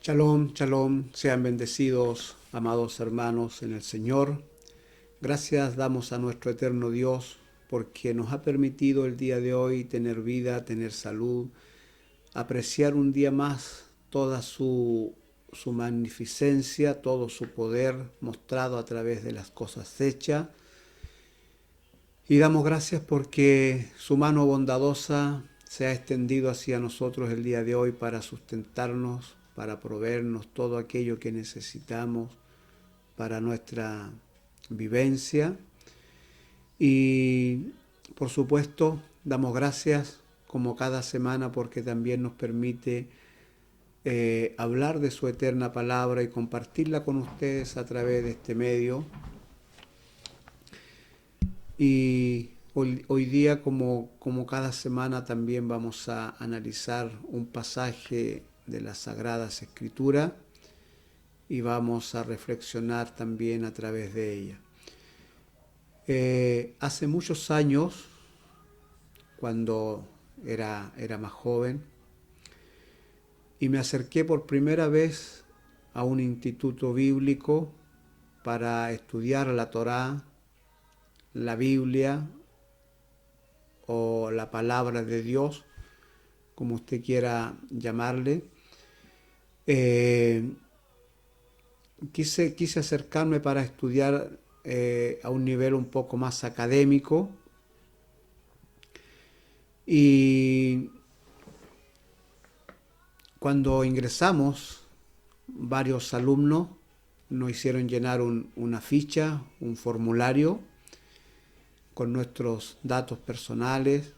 Shalom, shalom, sean bendecidos, amados hermanos en el Señor. Gracias damos a nuestro eterno Dios porque nos ha permitido el día de hoy tener vida, tener salud, apreciar un día más toda su magnificencia, todo su poder mostrado a través de las cosas hechas. Y damos gracias porque su mano bondadosa se ha extendido hacia nosotros el día de hoy para sustentarnos, para proveernos todo aquello que necesitamos para nuestra vivencia. Y por supuesto, damos gracias como cada semana porque también nos permite hablar de su eterna palabra y compartirla con ustedes a través de este medio. Y hoy día, como cada semana, también vamos a analizar un pasaje de las Sagradas Escrituras y vamos a reflexionar también a través de ella. Hace muchos años, cuando era más joven, y me acerqué por primera vez a un instituto bíblico para estudiar la Torá, la Biblia o la palabra de Dios, como usted quiera llamarle. Quise acercarme para estudiar a un nivel un poco más académico y cuando ingresamos, varios alumnos nos hicieron llenar una ficha, un formulario con nuestros datos personales,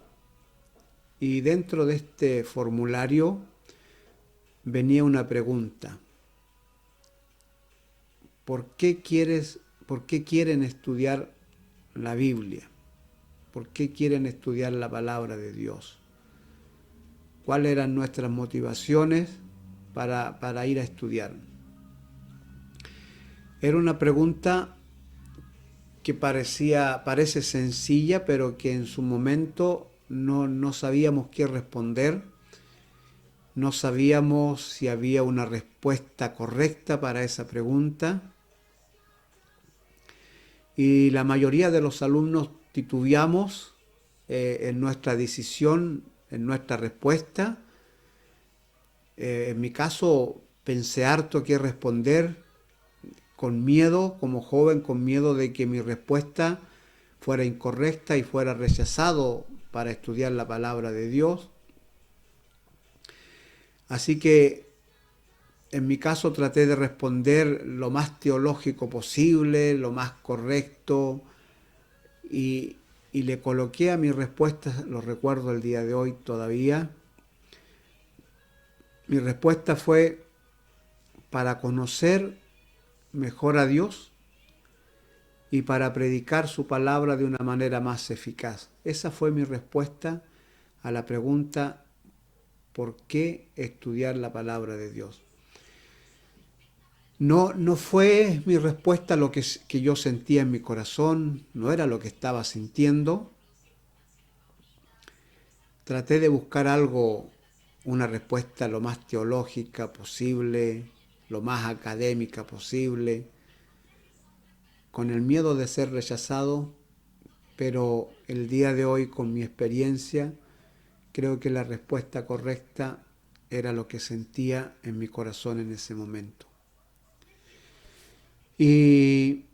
y dentro de este formulario venía una pregunta: ¿por qué quieren estudiar la Biblia? ¿Por qué quieren estudiar la palabra de Dios? ¿Cuáles eran nuestras motivaciones para ir a estudiar? Era una pregunta que parece sencilla, pero que en su momento no sabíamos qué responder, no sabíamos si había una respuesta correcta para esa pregunta, y la mayoría de los alumnos titubeamos en nuestra decisión, en nuestra respuesta. En mi caso pensé harto qué responder, con miedo, como joven, con miedo de que mi respuesta fuera incorrecta y fuera rechazado para estudiar la palabra de Dios. Así que en mi caso traté de responder lo más teológico posible, lo más correcto, y le coloqué a mi respuesta, lo recuerdo el día de hoy todavía, mi respuesta fue: para conocer mejor a Dios y para predicar su palabra de una manera más eficaz. Esa fue mi respuesta a la pregunta: ¿por qué estudiar la palabra de Dios? No fue mi respuesta lo que yo sentía en mi corazón, no era lo que estaba sintiendo. Traté de buscar algo, una respuesta lo más teológica posible, lo más académica posible, con el miedo de ser rechazado, pero el día de hoy, con mi experiencia, creo que la respuesta correcta era lo que sentía en mi corazón en ese momento. Y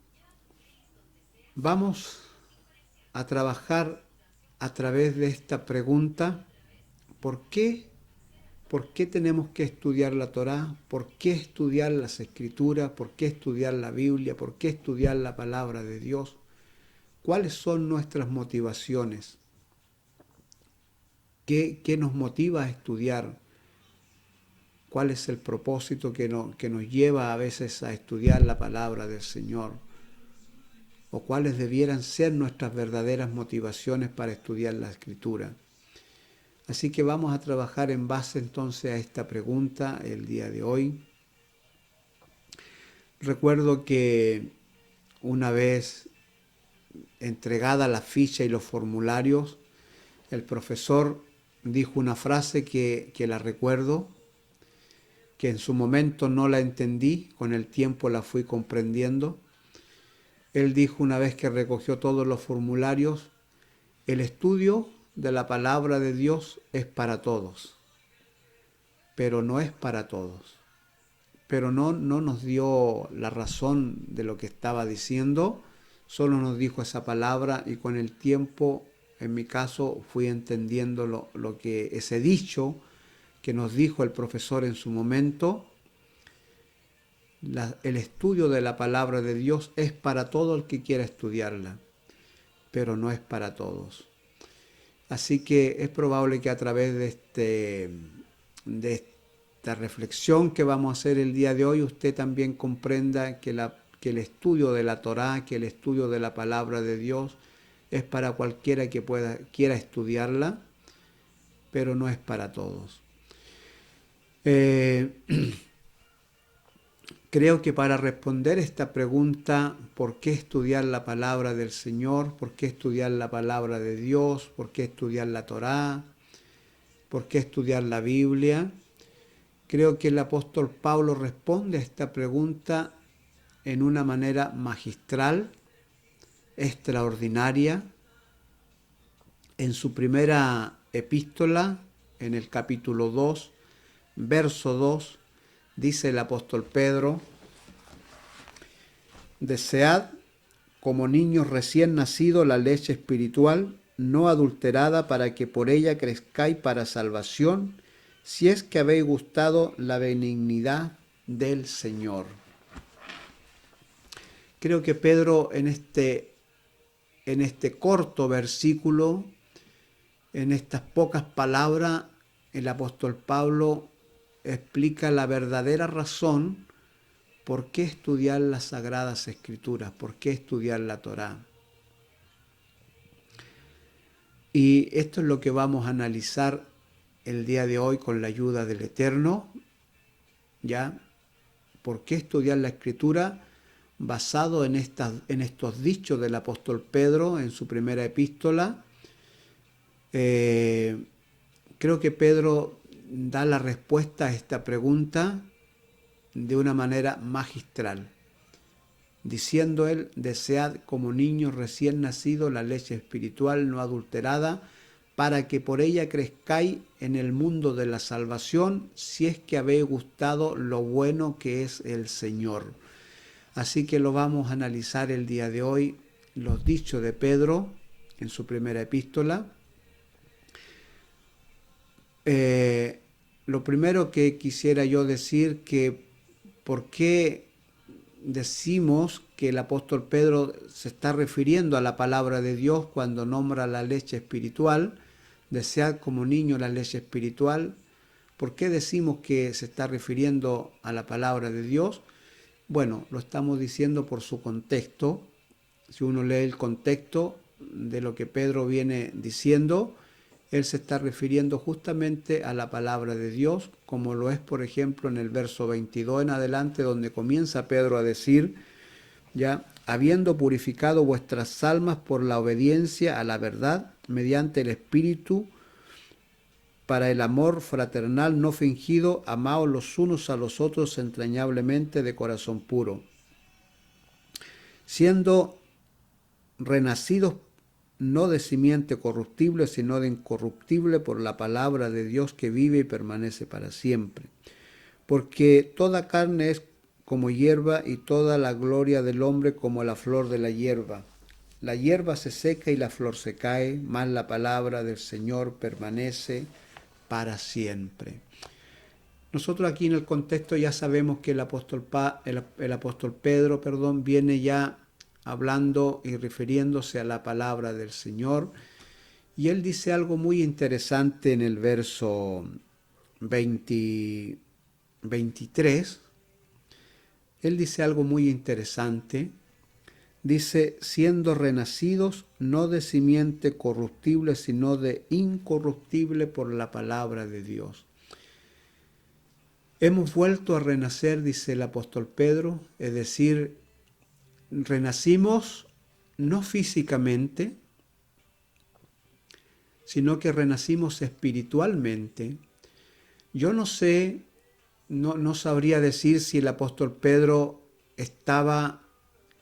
vamos a trabajar a través de esta pregunta: ¿por qué tenemos que estudiar la Torá? ¿Por qué estudiar las Escrituras? ¿Por qué estudiar la Biblia? ¿Por qué estudiar la palabra de Dios? ¿Cuáles son nuestras motivaciones? ¿Qué nos motiva a estudiar? ¿Cuál es el propósito que nos lleva a veces a estudiar la palabra del Señor? ¿O cuáles debieran ser nuestras verdaderas motivaciones para estudiar la Escritura? Así que vamos a trabajar en base entonces a esta pregunta el día de hoy. Recuerdo que una vez entregada la ficha y los formularios, el profesor dijo una frase que la recuerdo, que en su momento no la entendí, con el tiempo la fui comprendiendo. Él dijo una vez que recogió todos los formularios, el estudio de la palabra de Dios es para todos, pero no es para todos. Pero no nos dio la razón de lo que estaba diciendo, solo nos dijo esa palabra y con el tiempo, en mi caso, fui entendiendo lo que ese dicho que nos dijo el profesor en su momento. El estudio de la palabra de Dios es para todo el que quiera estudiarla, pero no es para todos. Así que es probable que a través de esta reflexión que vamos a hacer el día de hoy, usted también comprenda que el estudio de la Torá, que el estudio de la palabra de Dios es para cualquiera que quiera estudiarla, pero no es para todos. Creo que para responder esta pregunta, ¿por qué estudiar la palabra del Señor? ¿Por qué estudiar la palabra de Dios? ¿Por qué estudiar la Torá? ¿Por qué estudiar la Biblia? Creo que el apóstol Pablo responde a esta pregunta en una manera magistral, extraordinaria. En su primera epístola, en el capítulo 2, verso 2, dice el apóstol Pedro: desead como niños recién nacidos la leche espiritual, no adulterada, para que por ella crezcáis para salvación, si es que habéis gustado la benignidad del Señor. Creo que Pedro en este corto versículo, en estas pocas palabras, el apóstol Pablo explica la verdadera razón por qué estudiar las Sagradas Escrituras, por qué estudiar la Torá. Y esto es lo que vamos a analizar el día de hoy con la ayuda del Eterno, ¿ya? ¿Por qué estudiar la Escritura? Basado en estos dichos del apóstol Pedro en su primera epístola. Creo que Pedro da la respuesta a esta pregunta de una manera magistral, diciendo él: desead como niños recién nacidos la leche espiritual no adulterada, para que por ella crezcáis en el mundo de la salvación, si es que habéis gustado lo bueno que es el Señor. Así que lo vamos a analizar el día de hoy, los dichos de Pedro en su primera epístola. Lo primero que quisiera yo decir, que por qué decimos que el apóstol Pedro se está refiriendo a la palabra de Dios cuando nombra la leche espiritual, desead como niño la leche espiritual. ¿Por qué decimos que se está refiriendo a la palabra de Dios? Bueno, lo estamos diciendo por su contexto. Si uno lee el contexto de lo que Pedro viene diciendo, él se está refiriendo justamente a la palabra de Dios, como lo es, por ejemplo, en el verso 22 en adelante, donde comienza Pedro a decir, ya, habiendo purificado vuestras almas por la obediencia a la verdad, mediante el Espíritu, para el amor fraternal no fingido, amaos los unos a los otros entrañablemente de corazón puro, siendo renacidos no de simiente corruptible, sino de incorruptible por la palabra de Dios que vive y permanece para siempre. Porque toda carne es como hierba y toda la gloria del hombre como la flor de la hierba. La hierba se seca y la flor se cae, mas la palabra del Señor permanece para siempre. Nosotros aquí en el contexto ya sabemos que el apóstol Pedro viene ya hablando y refiriéndose a la palabra del Señor, y él dice algo muy interesante en el verso 23. Él dice algo muy interesante. Dice: siendo renacidos no de simiente corruptible, sino de incorruptible por la palabra de Dios. Hemos vuelto a renacer, dice el apóstol Pedro, es decir, renacimos no físicamente, sino que renacimos espiritualmente. Yo no sé no sabría decir si el apóstol Pedro estaba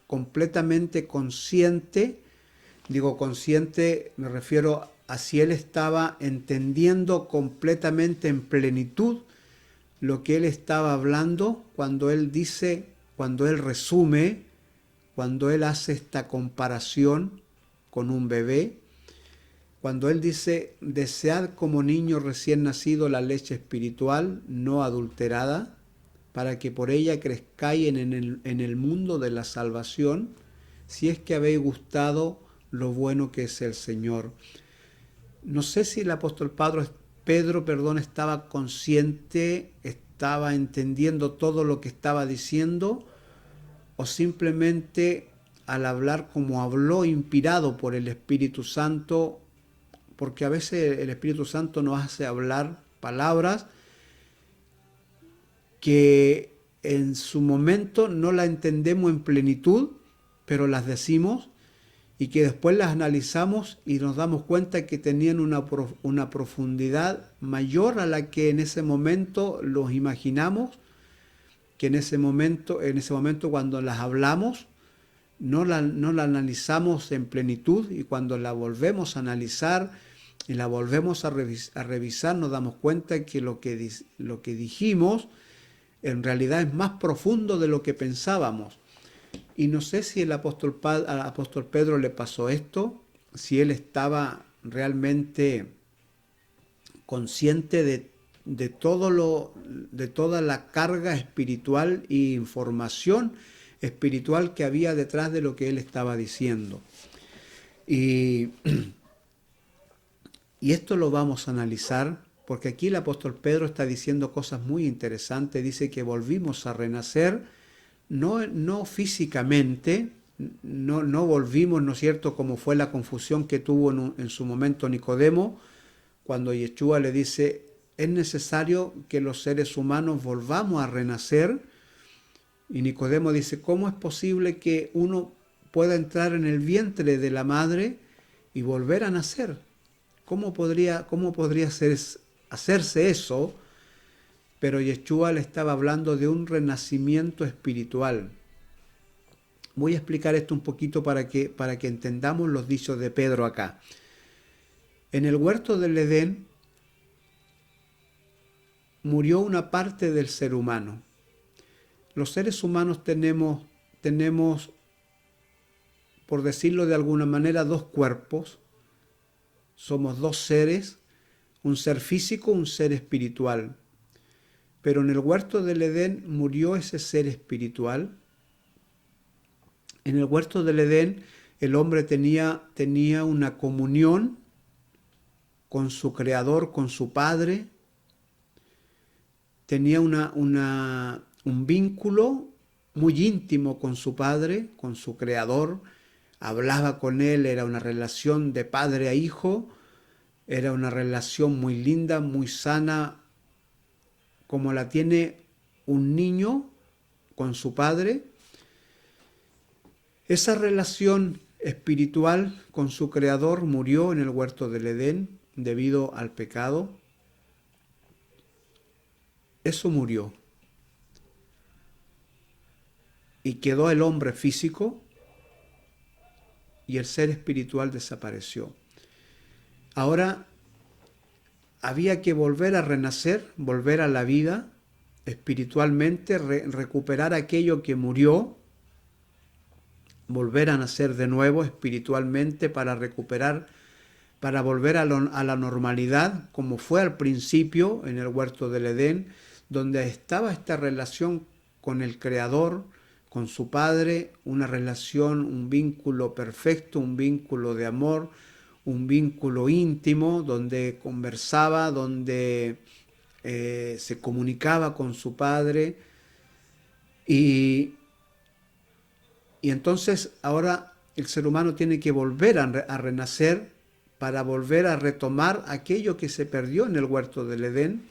completamente consciente. Digo consciente, me refiero a si él estaba entendiendo completamente en plenitud lo que él estaba hablando cuando él dice, cuando él resume, cuando él hace esta comparación con un bebé, cuando él dice, desead como niño recién nacido la leche espiritual no adulterada, para que por ella crezcáis en el mundo de la salvación, si es que habéis gustado lo bueno que es el Señor. No sé si el apóstol Pedro, estaba consciente, estaba entendiendo todo lo que estaba diciendo, o simplemente al hablar como habló, inspirado por el Espíritu Santo, porque a veces el Espíritu Santo nos hace hablar palabras que en su momento no la entendemos en plenitud, pero las decimos, y que después las analizamos y nos damos cuenta que tenían una profundidad mayor a la que en ese momento los imaginamos, que en ese momento cuando las hablamos no la analizamos en plenitud, y cuando la volvemos a analizar y la volvemos a revisar nos damos cuenta que lo que dijimos en realidad es más profundo de lo que pensábamos. Y no sé si al apóstol Pedro le pasó esto, si él estaba realmente consciente de toda la carga espiritual e información espiritual que había detrás de lo que él estaba diciendo. Y esto lo vamos a analizar, porque aquí el apóstol Pedro está diciendo cosas muy interesantes. Dice que volvimos a renacer, no físicamente, no volvimos, ¿no es cierto?, como fue la confusión que tuvo en su momento Nicodemo, cuando Yeshua le dice, es necesario que los seres humanos volvamos a renacer. Y Nicodemo dice, ¿cómo es posible que uno pueda entrar en el vientre de la madre y volver a nacer? ¿Cómo podría hacerse eso? Pero Yeshua le estaba hablando de un renacimiento espiritual. Voy a explicar esto un poquito para que entendamos los dichos de Pedro acá. En el huerto del Edén murió una parte del ser humano. Los seres humanos tenemos, por decirlo de alguna manera, dos cuerpos. Somos dos seres, un ser físico, un ser espiritual. Pero en el huerto del Edén murió ese ser espiritual. En el huerto del Edén el hombre tenía una comunión con su Creador, con su Padre. Tenía un vínculo muy íntimo con su Padre, con su Creador. Hablaba con Él, era una relación de padre a hijo. Era una relación muy linda, muy sana, como la tiene un niño con su padre. Esa relación espiritual con su Creador murió en el huerto del Edén debido al pecado. Eso murió. Y quedó el hombre físico y el ser espiritual desapareció. Ahora había que volver a renacer, volver a la vida espiritualmente, recuperar aquello que murió, volver a nacer de nuevo espiritualmente para volver a la normalidad, como fue al principio en el huerto del Edén, donde estaba esta relación con el Creador, con su Padre, una relación, un vínculo perfecto, un vínculo de amor, un vínculo íntimo, donde conversaba, donde se comunicaba con su Padre. Y entonces ahora el ser humano tiene que volver a renacer para volver a retomar aquello que se perdió en el huerto del Edén.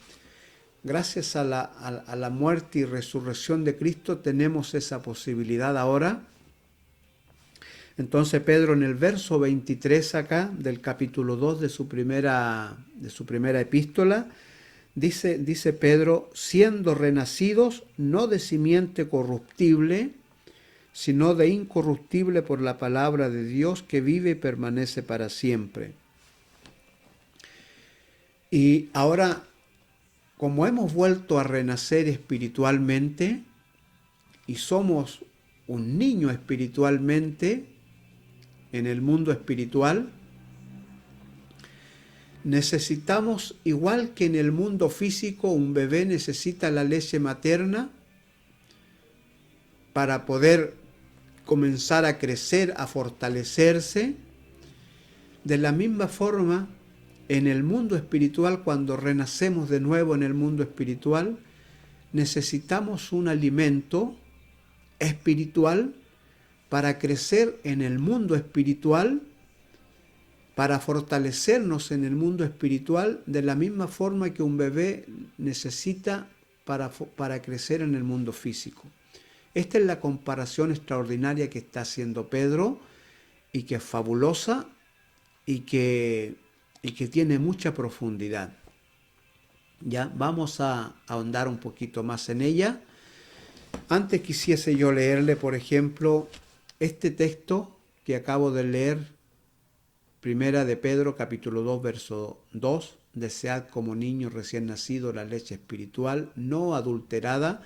Gracias a la muerte y resurrección de Cristo tenemos esa posibilidad ahora. Entonces Pedro en el verso 23 acá del capítulo 2 de su primera epístola dice Pedro, siendo renacidos no de simiente corruptible, sino de incorruptible por la palabra de Dios que vive y permanece para siempre. Y ahora, como hemos vuelto a renacer espiritualmente y somos un niño espiritualmente en el mundo espiritual, necesitamos, igual que en el mundo físico, un bebé necesita la leche materna para poder comenzar a crecer, a fortalecerse. De la misma forma, en el mundo espiritual, cuando renacemos de nuevo en el mundo espiritual, necesitamos un alimento espiritual para crecer en el mundo espiritual, para fortalecernos en el mundo espiritual, de la misma forma que un bebé necesita para crecer en el mundo físico. Esta es la comparación extraordinaria que está haciendo Pedro y que es fabulosa y que tiene mucha profundidad. Ya vamos a ahondar un poquito más en ella. Antes quisiese yo leerle, por ejemplo, este texto que acabo de leer, Primera de Pedro, capítulo 2, verso 2, desead como niños recién nacidos la leche espiritual, no adulterada,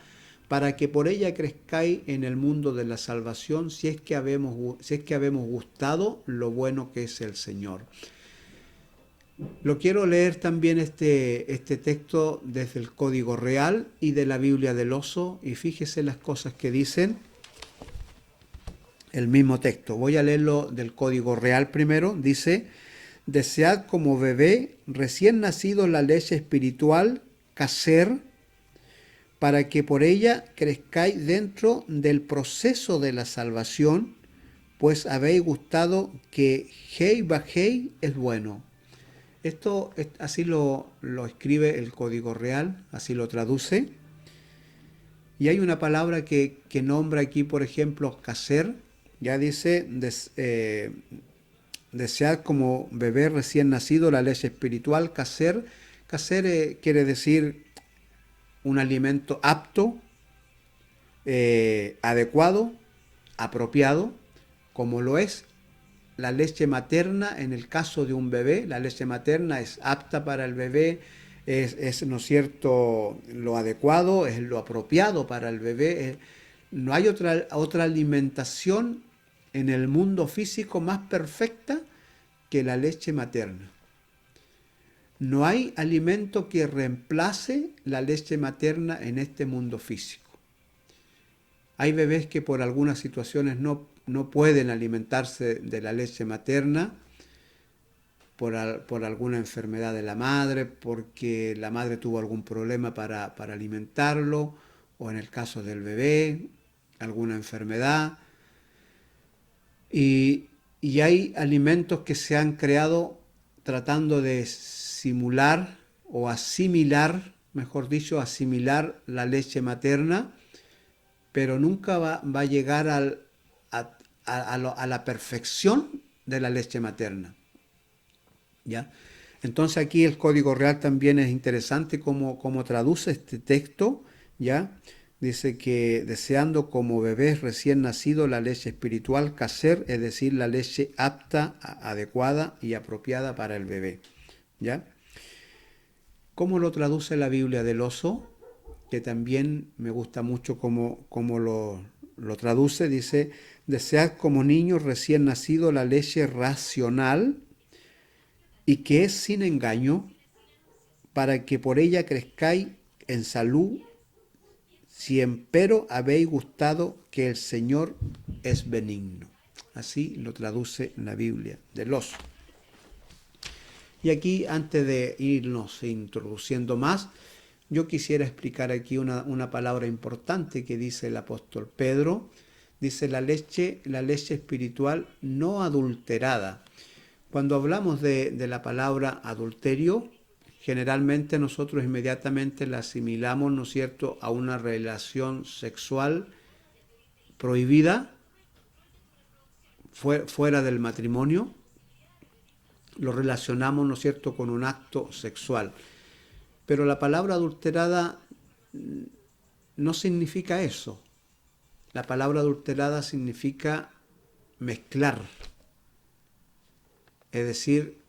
para que por ella crezcáis en el mundo de la salvación, si es que habemos gustado lo bueno que es el Señor. Lo quiero leer también este texto desde el Código Real y de la Biblia del Oso, y fíjese las cosas que dicen el mismo texto. Voy a leerlo del Código Real primero. Dice, desead como bebé recién nacido la leche espiritual, caser, para que por ella crezcáis dentro del proceso de la salvación, pues habéis gustado que Hei Bajei es bueno. Esto así lo escribe el Código Real, así lo traduce. Y hay una palabra que nombra aquí, por ejemplo, caser. Ya dice, desead como bebé recién nacido la leche espiritual, caser. Caser quiere decir un alimento apto, adecuado, apropiado, como lo es la leche materna. En el caso de un bebé, la leche materna es apta para el bebé, es ¿no es cierto?, lo adecuado, es lo apropiado para el bebé. No hay otra alimentación en el mundo físico más perfecta que la leche materna. No hay alimento que reemplace la leche materna en este mundo físico. Hay bebés que por algunas situaciones no pueden alimentarse de la leche materna por alguna enfermedad de la madre, porque la madre tuvo algún problema para alimentarlo, o en el caso del bebé, alguna enfermedad. Y hay alimentos que se han creado tratando de simular o asimilar, mejor dicho, asimilar la leche materna, pero nunca va a llegar a la perfección de la leche materna. ¿Ya? Entonces aquí el Código Real también es interesante cómo traduce este texto, ¿ya? Dice que deseando como bebés recién nacidos la leche espiritual caser, es decir, la leche apta, adecuada y apropiada para el bebé. ¿Ya? ¿Cómo lo traduce la Biblia del Oso? Que también me gusta mucho cómo lo traduce. Dice, desead como niños recién nacidos la leche racional y que es sin engaño, para que por ella crezcáis en salud, si empero habéis gustado que el Señor es benigno. Así lo traduce la Biblia del Oso. Y aquí, antes de irnos introduciendo más, yo quisiera explicar aquí una palabra importante que dice el apóstol Pedro. Dice la leche espiritual no adulterada. Cuando hablamos de la palabra adulterio, generalmente nosotros inmediatamente la asimilamos, ¿no es cierto?, a una relación sexual prohibida, fuera del matrimonio. Lo relacionamos, ¿no es cierto?, con un acto sexual. Pero la palabra adulterada no significa eso. La palabra adulterada significa mezclar. Es decir,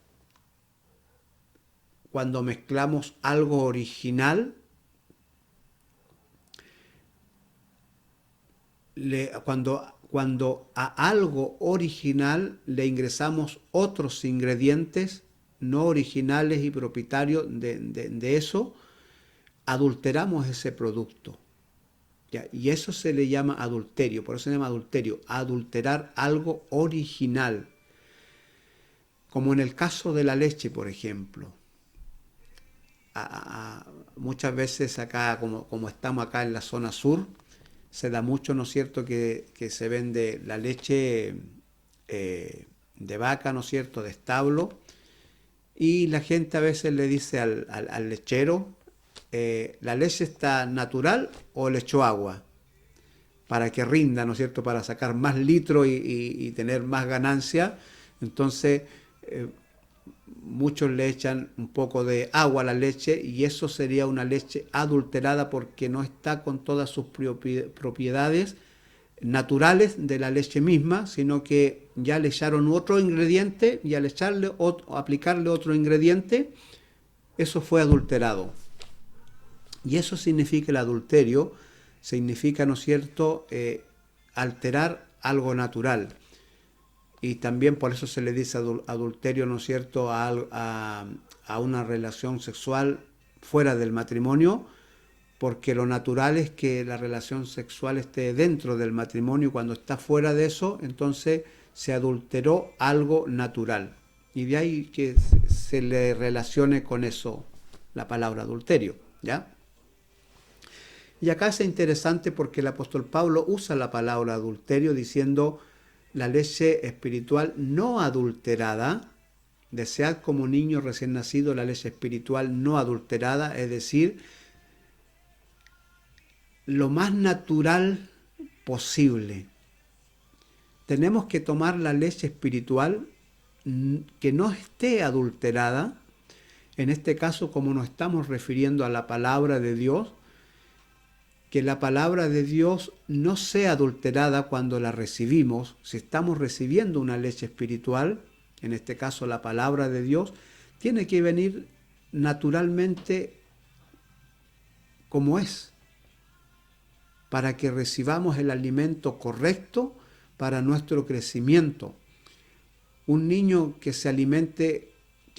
cuando mezclamos algo original, cuando a algo original le ingresamos otros ingredientes no originales y propietarios de eso, adulteramos ese producto. ¿Ya? Y eso se le llama adulterio, por eso se llama adulterio, adulterar algo original. Como en el caso de la leche, por ejemplo. Muchas veces acá, como estamos acá en la zona sur, se da mucho, ¿no es cierto?, que se vende la leche de vaca, ¿no es cierto?, de establo, y la gente a veces le dice al lechero, ¿la leche está natural o le echó agua? Para que rinda, ¿no es cierto?, para sacar más litros y tener más ganancia. Entonces, muchos le echan un poco de agua a la leche y eso sería una leche adulterada porque no está con todas sus propiedades naturales de la leche misma, sino que ya le echaron otro ingrediente y al aplicarle otro ingrediente, eso fue adulterado. Y eso significa el adulterio, significa, ¿no es cierto?, alterar algo natural. Y también por eso se le dice adulterio, ¿no es cierto?, a una relación sexual fuera del matrimonio, porque lo natural es que la relación sexual esté dentro del matrimonio y cuando está fuera de eso, entonces se adulteró algo natural. Y de ahí que se le relacione con eso la palabra adulterio, ¿ya? Y acá es interesante porque el apóstol Pablo usa la palabra adulterio diciendo la leche espiritual no adulterada, desead como niño recién nacido la leche espiritual no adulterada, es decir, lo más natural posible. Tenemos que tomar la leche espiritual que no esté adulterada, en este caso como nos estamos refiriendo a la palabra de Dios, que la palabra de Dios no sea adulterada cuando la recibimos. Si estamos recibiendo una leche espiritual, en este caso la palabra de Dios, tiene que venir naturalmente como es, para que recibamos el alimento correcto para nuestro crecimiento. Un niño que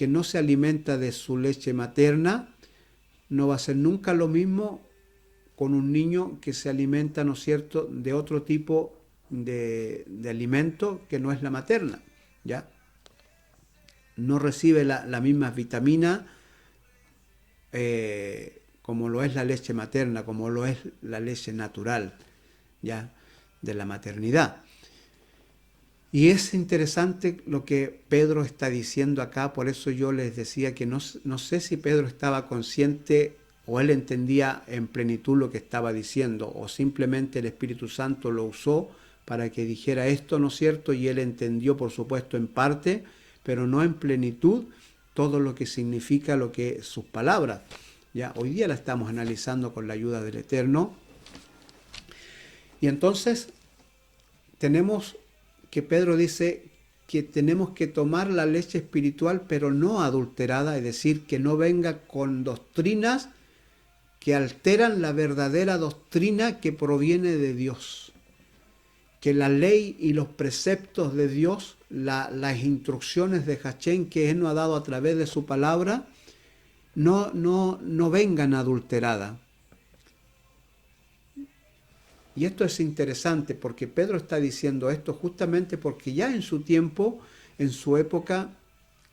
no se alimenta de su leche materna, no va a ser nunca lo mismo con un niño que se alimenta, ¿no es cierto?, de otro tipo de alimento que no es la materna, ¿ya? No recibe la misma vitamina como lo es la leche materna, como lo es la leche natural, ¿ya?, de la maternidad. Y es interesante lo que Pedro está diciendo acá, por eso yo les decía que no sé si Pedro estaba consciente o él entendía en plenitud lo que estaba diciendo, o simplemente el Espíritu Santo lo usó para que dijera esto, ¿no es cierto? Y él entendió, por supuesto, en parte, pero no en plenitud todo lo que significa sus palabras. Ya, hoy día la estamos analizando con la ayuda del Eterno. Y entonces tenemos que Pedro dice que tenemos que tomar la leche espiritual, pero no adulterada, es decir, que no venga con doctrinas que alteran la verdadera doctrina que proviene de Dios. Que la ley y los preceptos de Dios, las instrucciones de Hachén que Él nos ha dado a través de su palabra, no vengan adulteradas. Y esto es interesante porque Pedro está diciendo esto justamente porque ya en su tiempo, en su época,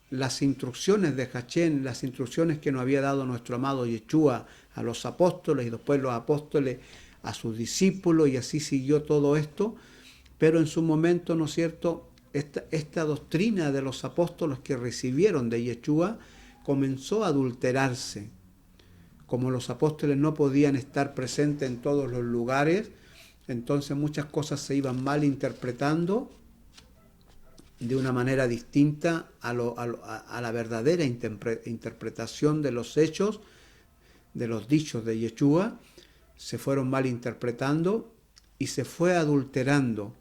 las instrucciones de Hachén, las instrucciones que nos había dado nuestro amado Yeshua a los apóstoles y después los apóstoles a sus discípulos y así siguió todo esto, pero en su momento, ¿no es cierto?, esta doctrina de los apóstoles que recibieron de Yeshua comenzó a adulterarse. Como los apóstoles no podían estar presentes en todos los lugares, entonces muchas cosas se iban mal interpretando de una manera distinta a la verdadera interpretación de los hechos de los dichos de Yeshua se fueron malinterpretando y se fue adulterando.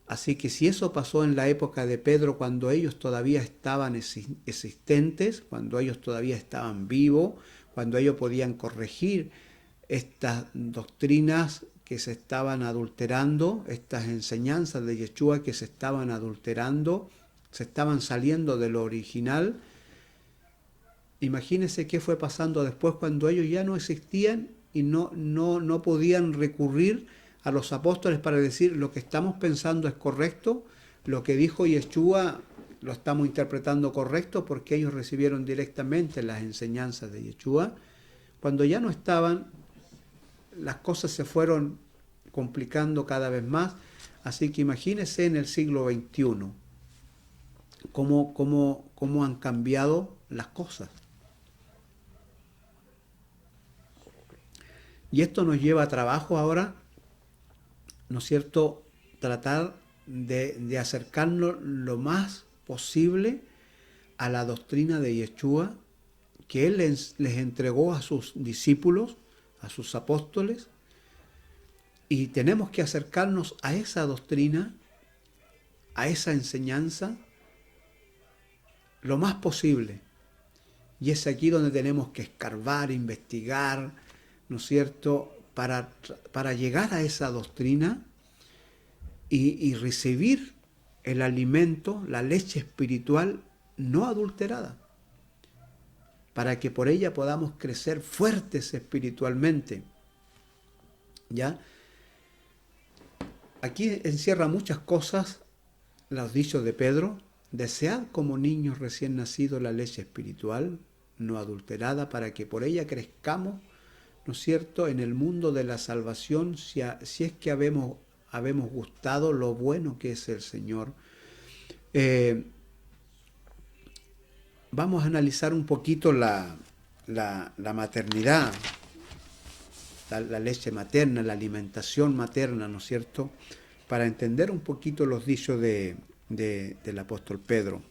Así que si eso pasó en la época de Pedro, cuando ellos todavía estaban existentes, cuando ellos todavía estaban vivos, cuando ellos podían corregir estas doctrinas que se estaban adulterando, estas enseñanzas de Yeshua que se estaban adulterando, se estaban saliendo de lo original, imagínense qué fue pasando después cuando ellos ya no existían y no podían recurrir a los apóstoles para decir lo que estamos pensando es correcto, lo que dijo Yeshua lo estamos interpretando correcto, porque ellos recibieron directamente las enseñanzas de Yeshua. Cuando ya no estaban, las cosas se fueron complicando cada vez más, así que imagínense en el siglo XXI cómo han cambiado las cosas. Y esto nos lleva a trabajo ahora, ¿no es cierto?, tratar de acercarnos lo más posible a la doctrina de Yeshua que Él les entregó a sus discípulos, a sus apóstoles, y tenemos que acercarnos a esa doctrina, a esa enseñanza, lo más posible. Y es aquí donde tenemos que escarbar, investigar, ¿no es cierto?, para llegar a esa doctrina y recibir el alimento, la leche espiritual no adulterada, para que por ella podamos crecer fuertes espiritualmente. ¿Ya? Aquí encierra muchas cosas los dichos de Pedro: desead como niños recién nacidos la leche espiritual no adulterada, para que por ella crezcamos, ¿no es cierto?, en el mundo de la salvación, si es que habemos gustado lo bueno que es el Señor. Vamos a analizar un poquito la maternidad, la leche materna, la alimentación materna, ¿no es cierto?, para entender un poquito los dichos del apóstol Pedro.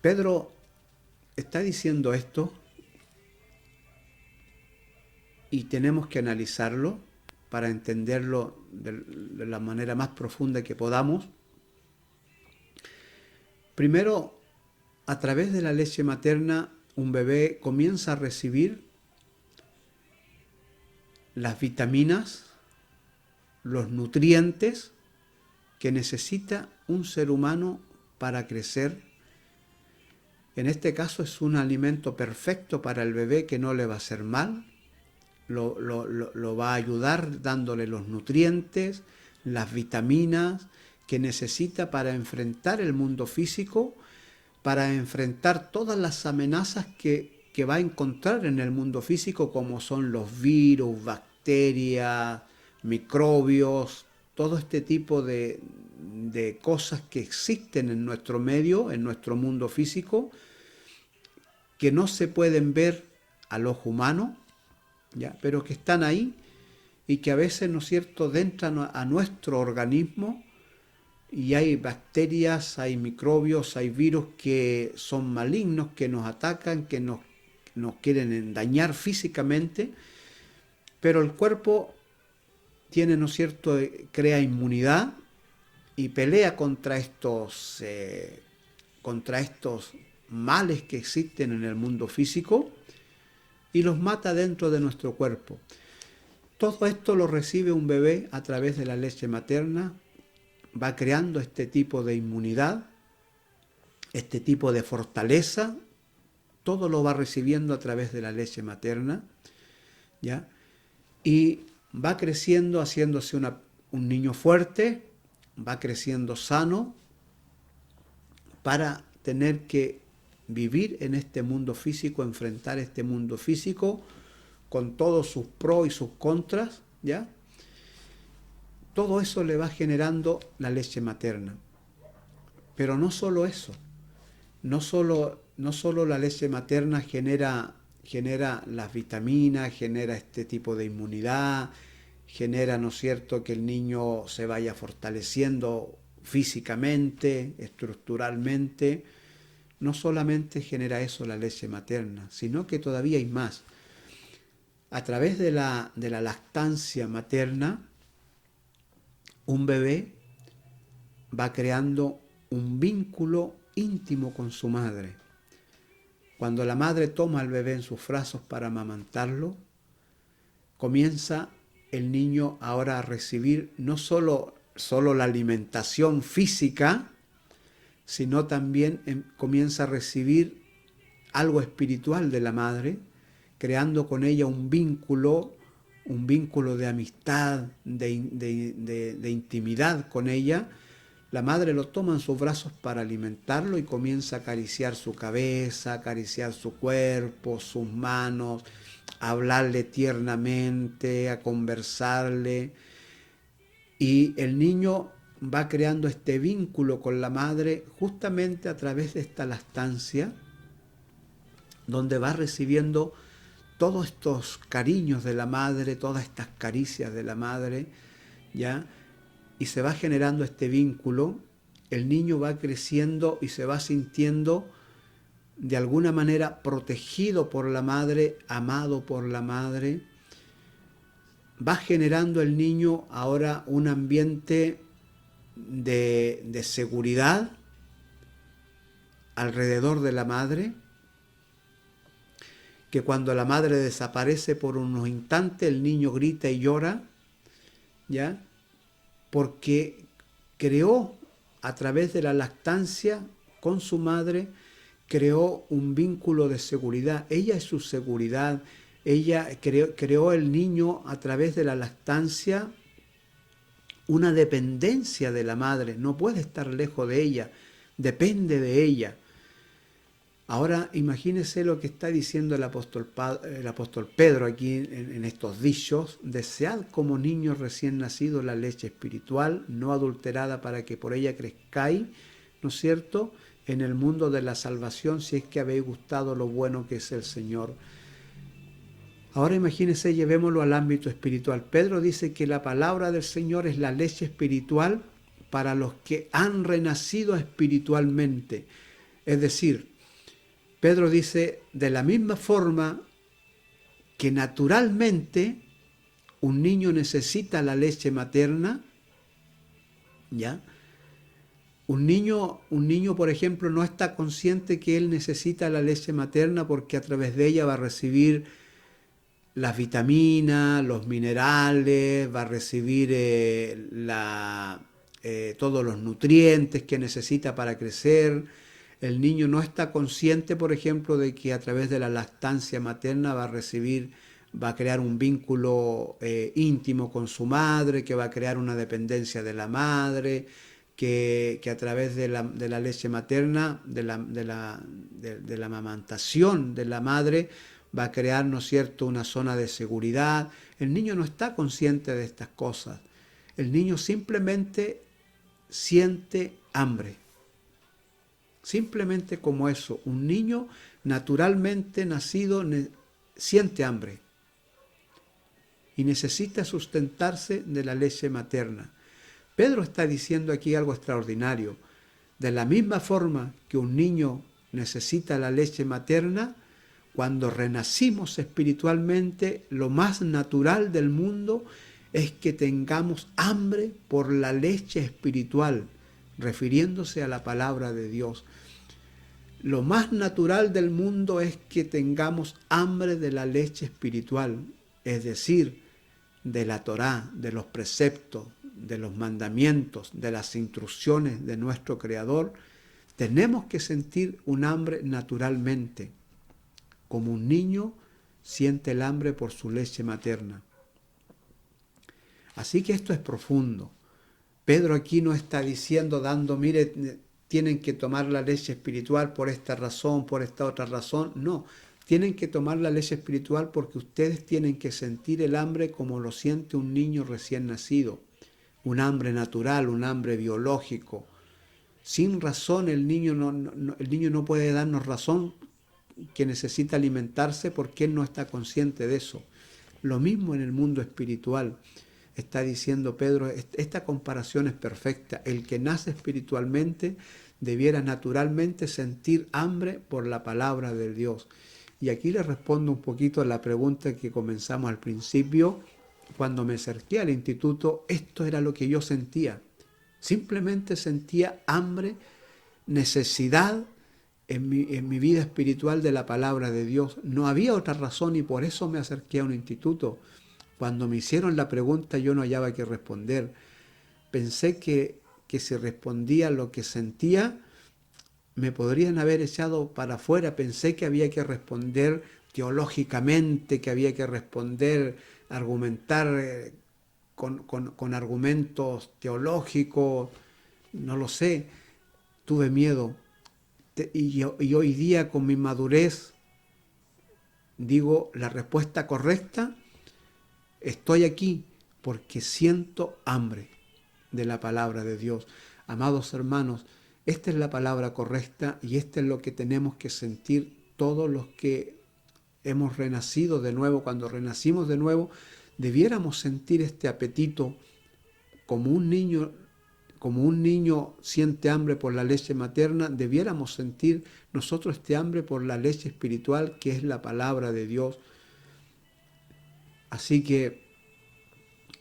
Pedro está diciendo esto y tenemos que analizarlo para entenderlo de la manera más profunda que podamos. Primero, a través de la leche materna, un bebé comienza a recibir las vitaminas, los nutrientes que necesita un ser humano para crecer. En este caso es un alimento perfecto para el bebé, que no le va a hacer mal, lo va a ayudar dándole los nutrientes, las vitaminas que necesita para enfrentar el mundo físico, para enfrentar todas las amenazas que va a encontrar en el mundo físico, como son los virus, bacterias, microbios, todo este tipo de cosas que existen en nuestro medio, en nuestro mundo físico, que no se pueden ver al ojo humano, ¿ya?, pero que están ahí y que a veces, ¿no es cierto?, entran a nuestro organismo, y hay bacterias, hay microbios, hay virus que son malignos, que nos atacan, que nos quieren dañar físicamente, pero el cuerpo tiene, ¿no es cierto?, crea inmunidad y pelea contra estos males que existen en el mundo físico y los mata dentro de nuestro cuerpo. Todo esto lo recibe un bebé a través de la leche materna, va creando este tipo de inmunidad, este tipo de fortaleza, todo lo va recibiendo a través de la leche materna, ¿ya? Y va creciendo, haciéndose un niño fuerte, va creciendo sano, para tener que vivir en este mundo físico, enfrentar este mundo físico con todos sus pros y sus contras, ¿ya? Todo eso le va generando la leche materna. Pero no solo eso, no solo la leche materna genera las vitaminas, genera este tipo de inmunidad, genera, ¿no es cierto?, que el niño se vaya fortaleciendo físicamente, estructuralmente. no solamente genera eso la leche materna, sino que todavía hay más. A través de la lactancia materna, un bebé va creando un vínculo íntimo con su madre. Cuando la madre toma al bebé en sus brazos para amamantarlo, comienza el niño ahora a recibir no solo la alimentación física, sino también comienza a recibir algo espiritual de la madre, creando con ella un vínculo de amistad, de intimidad con ella. La madre lo toma en sus brazos para alimentarlo y comienza a acariciar su cabeza, a acariciar su cuerpo, sus manos, a hablarle tiernamente, a conversarle. Y el niño va creando este vínculo con la madre justamente a través de esta lactancia, donde va recibiendo todos estos cariños de la madre, todas estas caricias de la madre, ¿ya? Y se va generando este vínculo, el niño va creciendo y se va sintiendo de alguna manera protegido por la madre, amado por la madre. Va generando el niño ahora un ambiente de seguridad alrededor de la madre, que cuando la madre desaparece por unos instantes, el niño grita y llora, ¿ya? Porque creó a través de la lactancia con su madre, creó un vínculo de seguridad. Ella es su seguridad. Ella creó el niño a través de la lactancia una dependencia de la madre. No puede estar lejos de ella, depende de ella. Ahora imagínese lo que está diciendo el apóstol Pedro aquí en estos dichos: desead como niños recién nacidos la leche espiritual, no adulterada, para que por ella crezcáis, ¿no es cierto?, en el mundo de la salvación, si es que habéis gustado lo bueno que es el Señor. Ahora imagínese, llevémoslo al ámbito espiritual. Pedro dice que la palabra del Señor es la leche espiritual para los que han renacido espiritualmente. Es decir, Pedro dice, de la misma forma que naturalmente un niño necesita la leche materna, ¿ya? Un niño, por ejemplo, no está consciente que él necesita la leche materna porque a través de ella va a recibir las vitaminas, los minerales, va a recibir todos los nutrientes que necesita para crecer. El niño no está consciente, por ejemplo, de que a través de la lactancia materna va a crear un vínculo íntimo con su madre, que va a crear una dependencia de la madre, que a través de la leche materna, de la amamantación de la madre, va a crear, ¿no es cierto?, una zona de seguridad. El niño no está consciente de estas cosas. El niño simplemente siente hambre. Simplemente como eso. Un niño naturalmente nacido siente hambre y necesita sustentarse de la leche materna. Pedro está diciendo aquí algo extraordinario. De la misma forma que un niño necesita la leche materna, cuando renacimos espiritualmente, lo más natural del mundo es que tengamos hambre por la leche espiritual, refiriéndose a la palabra de Dios. Lo más natural del mundo es que tengamos hambre de la leche espiritual, es decir, de la Torá, de los preceptos, de los mandamientos, de las instrucciones de nuestro Creador. Tenemos que sentir un hambre naturalmente, como un niño siente el hambre por su leche materna. Así que esto es profundo. Pedro aquí no está diciendo, mire, tienen que tomar la leche espiritual por esta razón, por esta otra razón. No, tienen que tomar la leche espiritual porque ustedes tienen que sentir el hambre como lo siente un niño recién nacido. Un hambre natural, un hambre biológico. Sin razón el niño no puede darnos razón que necesita alimentarse porque él no está consciente de eso. Lo mismo en el mundo espiritual. Está diciendo Pedro, esta comparación es perfecta. El que nace espiritualmente debiera naturalmente sentir hambre por la palabra de Dios. Y aquí le respondo un poquito a la pregunta que comenzamos al principio. Cuando me acerqué al instituto, esto era lo que yo sentía. Simplemente sentía hambre, necesidad en mi vida espiritual de la palabra de Dios. No había otra razón y por eso me acerqué a un instituto. Cuando me hicieron la pregunta yo no hallaba qué responder. Pensé que si respondía lo que sentía, me podrían haber echado para afuera. Pensé que había que responder teológicamente, que había que responder, argumentar con argumentos teológicos, no lo sé. Tuve miedo. Y hoy día con mi madurez digo la respuesta correcta. Estoy aquí porque siento hambre de la palabra de Dios. Amados hermanos, esta es la palabra correcta y esto es lo que tenemos que sentir todos los que hemos renacido de nuevo. Cuando renacimos de nuevo, debiéramos sentir este apetito como un niño siente hambre por la leche materna, debiéramos sentir nosotros este hambre por la leche espiritual que es la palabra de Dios. Así que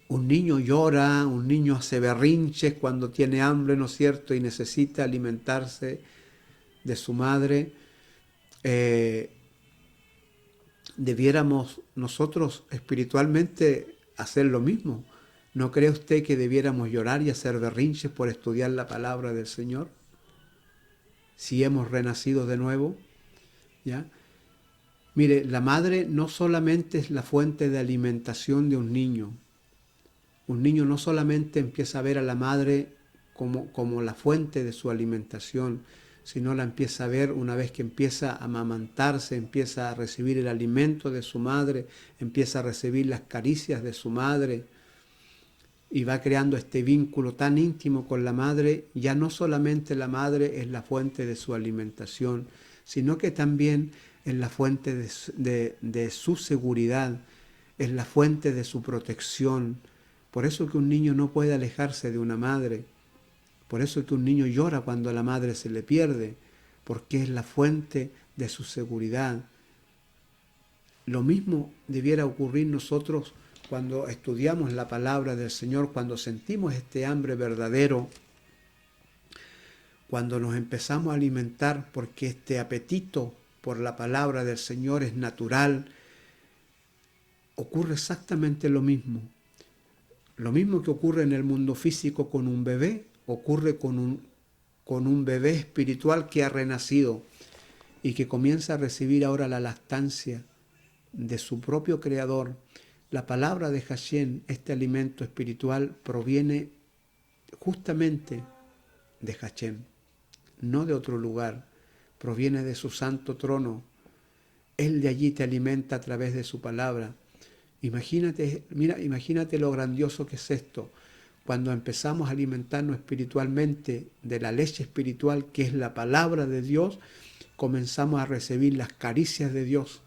un niño llora, un niño hace berrinches cuando tiene hambre, ¿no es cierto? Y necesita alimentarse de su madre. Debiéramos nosotros espiritualmente hacer lo mismo. ¿No cree usted que debiéramos llorar y hacer berrinches por estudiar la palabra del Señor? Si hemos renacido de nuevo, ¿ya? Mire, la madre no solamente es la fuente de alimentación de un niño. Un niño no solamente empieza a ver a la madre como la fuente de su alimentación, sino la empieza a ver una vez que empieza a amamantarse, empieza a recibir el alimento de su madre, empieza a recibir las caricias de su madre y va creando este vínculo tan íntimo con la madre. Ya no solamente la madre es la fuente de su alimentación, sino que también es la fuente de su seguridad, es la fuente de su protección. Por eso que un niño no puede alejarse de una madre. Por eso que un niño llora cuando la madre se le pierde, porque es la fuente de su seguridad. Lo mismo debiera ocurrir nosotros cuando estudiamos la palabra del Señor, cuando sentimos este hambre verdadero, cuando nos empezamos a alimentar, porque este apetito por la palabra del Señor es natural, ocurre exactamente lo mismo. Lo mismo que ocurre en el mundo físico con un bebé, ocurre con un bebé espiritual que ha renacido y que comienza a recibir ahora la lactancia de su propio Creador. La palabra de Hashem, este alimento espiritual, proviene justamente de Hashem, no de otro lugar, proviene de su santo trono. Él de allí te alimenta a través de su palabra. Imagínate lo grandioso que es esto. Cuando empezamos a alimentarnos espiritualmente de la leche espiritual que es la palabra de Dios, comenzamos a recibir las caricias de Dios.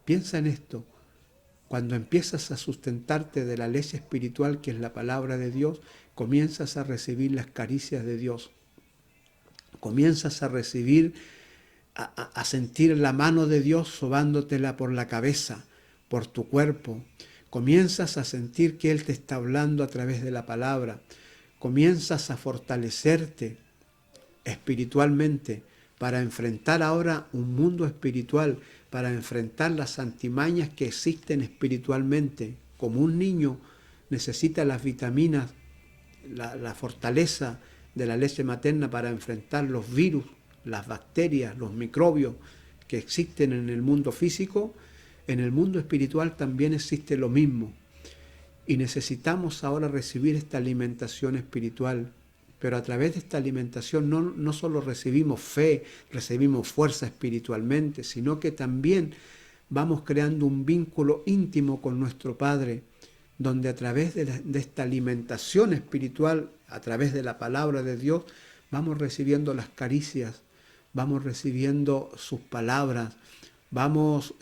Piensa en esto. Cuando empiezas a sustentarte de la leche espiritual que es la palabra de Dios, comienzas a recibir las caricias de Dios. Comienzas a recibir, a sentir la mano de Dios sobándotela por la cabeza, por tu cuerpo. Comienzas a sentir que Él te está hablando a través de la palabra. Comienzas a fortalecerte espiritualmente para enfrentar ahora un mundo espiritual, para enfrentar las antimañas que existen espiritualmente. Como un niño necesita las vitaminas, la fortaleza de la leche materna para enfrentar los virus, las bacterias, los microbios que existen en el mundo físico, en el mundo espiritual también existe lo mismo. Y necesitamos ahora recibir esta alimentación espiritual. Pero a través de esta alimentación no solo recibimos fe, recibimos fuerza espiritualmente, sino que también vamos creando un vínculo íntimo con nuestro Padre, donde a través de esta alimentación espiritual, a través de la palabra de Dios, vamos recibiendo las caricias, vamos recibiendo sus palabras, vamos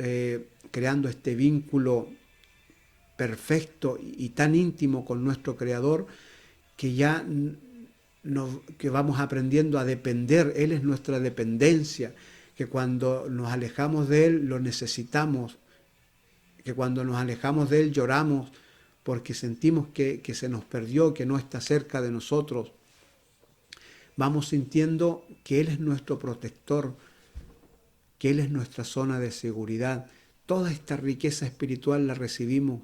creando este vínculo perfecto y tan íntimo con nuestro Creador que ya que vamos aprendiendo a depender. Él es nuestra dependencia, que cuando nos alejamos de Él lo necesitamos, que cuando nos alejamos de Él lloramos porque sentimos que se nos perdió, que no está cerca de nosotros. Vamos sintiendo que Él es nuestro protector, que Él es nuestra zona de seguridad. Toda esta riqueza espiritual la recibimos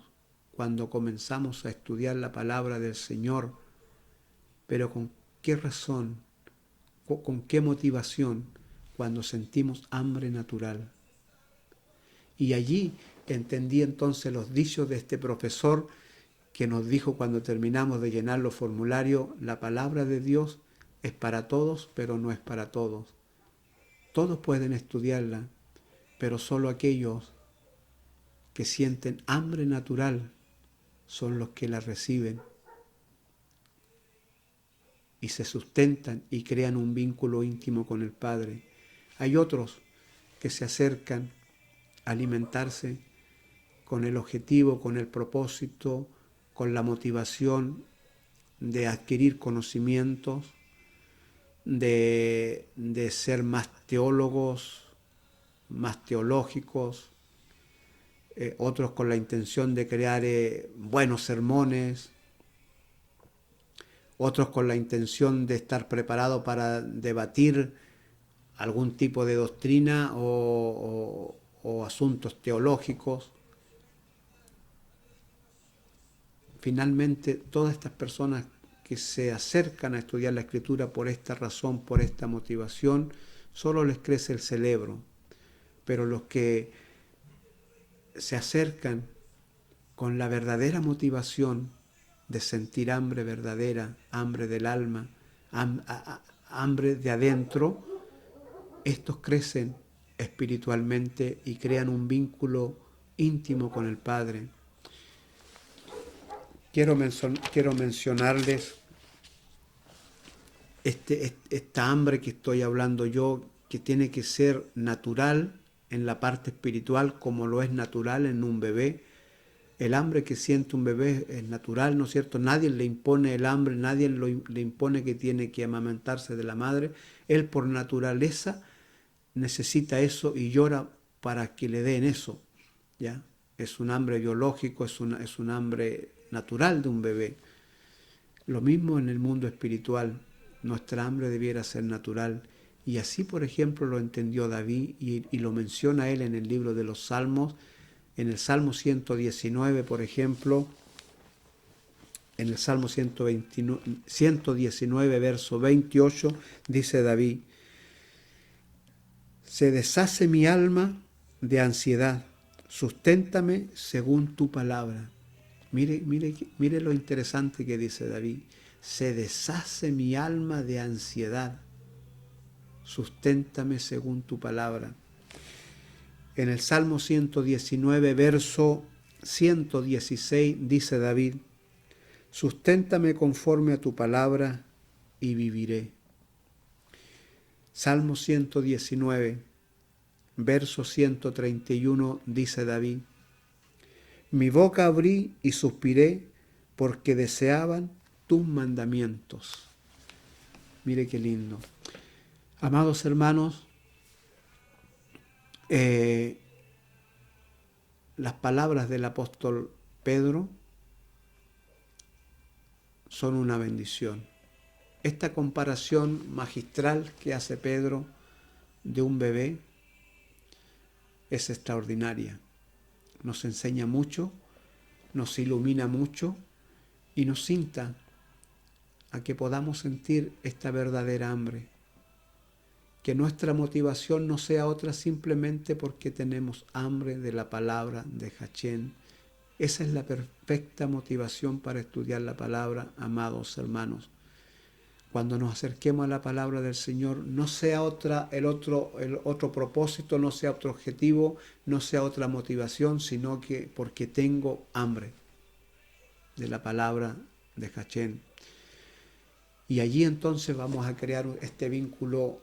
cuando comenzamos a estudiar la palabra del Señor. Pero ¿con qué razón? ¿Con qué motivación? Cuando sentimos hambre natural. Y allí entendí entonces los dichos de este profesor que nos dijo cuando terminamos de llenar los formularios: la palabra de Dios es para todos, pero no es para todos. Todos pueden estudiarla, pero solo aquellos que sienten hambre natural son los que la reciben y se sustentan y crean un vínculo íntimo con el Padre. Hay otros que se acercan a alimentarse con el objetivo, con el propósito, con la motivación de adquirir conocimientos, de ser más teólogos, más teológicos, otros con la intención de crear buenos sermones, otros con la intención de estar preparados para debatir algún tipo de doctrina o asuntos teológicos. Finalmente, todas estas personas que se acercan a estudiar la Escritura por esta razón, por esta motivación, solo les crece el cerebro. Pero los que se acercan con la verdadera motivación de sentir hambre verdadera, hambre del alma, hambre de adentro, estos crecen espiritualmente y crean un vínculo íntimo con el Padre. Quiero mencionarles esta hambre que estoy hablando yo, que tiene que ser natural en la parte espiritual como lo es natural en un bebé. El hambre que siente un bebé es natural, ¿no es cierto? Nadie le impone el hambre, nadie le impone que tiene que amamantarse de la madre. Él por naturaleza necesita eso y llora para que le den eso, ¿ya? Es un hambre biológico, es un hambre natural de un bebé. Lo mismo en el mundo espiritual, nuestra hambre debiera ser natural. Y así, por ejemplo, lo entendió David y lo menciona él en el libro de los Salmos. En el Salmo 119, por ejemplo, en el Salmo 119, verso 28, dice David: se deshace mi alma de ansiedad, susténtame según tu palabra. Mire lo interesante que dice David. Se deshace mi alma de ansiedad, susténtame según tu palabra. En el Salmo 119, verso 116, dice David: susténtame conforme a tu palabra y viviré. Salmo 119, verso 131, dice David: mi boca abrí y suspiré porque deseaban tus mandamientos. Mire qué lindo. Amados hermanos, las palabras del apóstol Pedro son una bendición. Esta comparación magistral que hace Pedro de un bebé es extraordinaria. Nos enseña mucho, nos ilumina mucho y nos insta a que podamos sentir esta verdadera hambre. Que nuestra motivación no sea otra simplemente porque tenemos hambre de la palabra de Hachén. Esa es la perfecta motivación para estudiar la palabra, amados hermanos. Cuando nos acerquemos a la palabra del Señor, no sea el otro propósito, no sea otro objetivo, no sea otra motivación, sino que porque tengo hambre de la palabra de Hachén. Y allí entonces vamos a crear este vínculo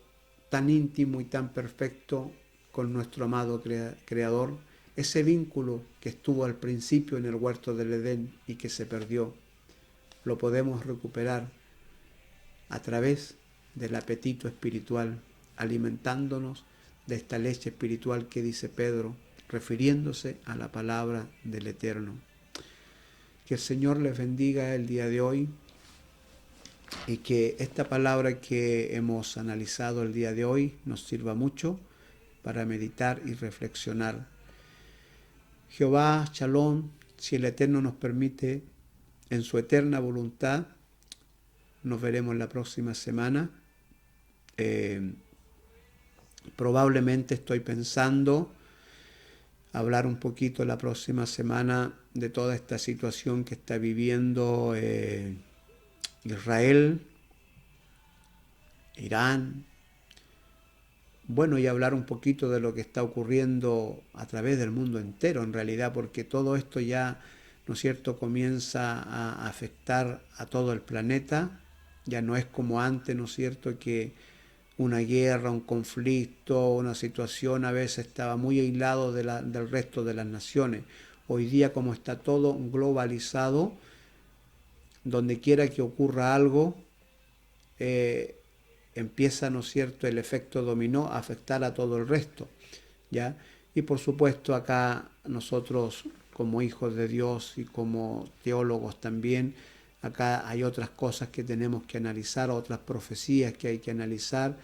tan íntimo y tan perfecto con nuestro amado Creador, ese vínculo que estuvo al principio en el huerto del Edén y que se perdió, lo podemos recuperar a través del apetito espiritual, alimentándonos de esta leche espiritual que dice Pedro, refiriéndose a la palabra del Eterno. Que el Señor les bendiga el día de hoy y que esta palabra que hemos analizado el día de hoy nos sirva mucho para meditar y reflexionar. Jehová, Shalom, si el Eterno nos permite, en su eterna voluntad, nos veremos la próxima semana. Probablemente estoy pensando hablar un poquito la próxima semana de toda esta situación que está viviendo Israel, Irán, bueno, y hablar un poquito de lo que está ocurriendo a través del mundo entero, en realidad, porque todo esto ya, ¿no es cierto?, comienza a afectar a todo el planeta. Ya no es como antes, ¿no es cierto?, que una guerra, un conflicto, una situación a veces estaba muy aislado del resto de las naciones. Hoy día, como está todo globalizado, donde quiera que ocurra algo, empieza, ¿no es cierto?, el efecto dominó a afectar a todo el resto, ¿ya? Y por supuesto acá nosotros como hijos de Dios y como teólogos también, acá hay otras cosas que tenemos que analizar, otras profecías que hay que analizar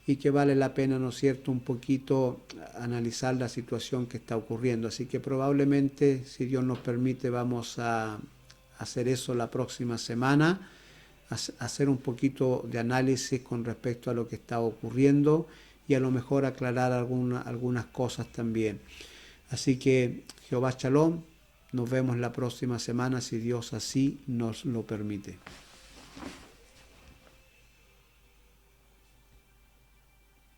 y que vale la pena, ¿no es cierto?, un poquito analizar la situación que está ocurriendo. Así que probablemente, si Dios nos permite, vamos a hacer eso la próxima semana, hacer un poquito de análisis con respecto a lo que está ocurriendo y a lo mejor aclarar algunas cosas también. Así que Jehová Shalom, nos vemos la próxima semana si Dios así nos lo permite.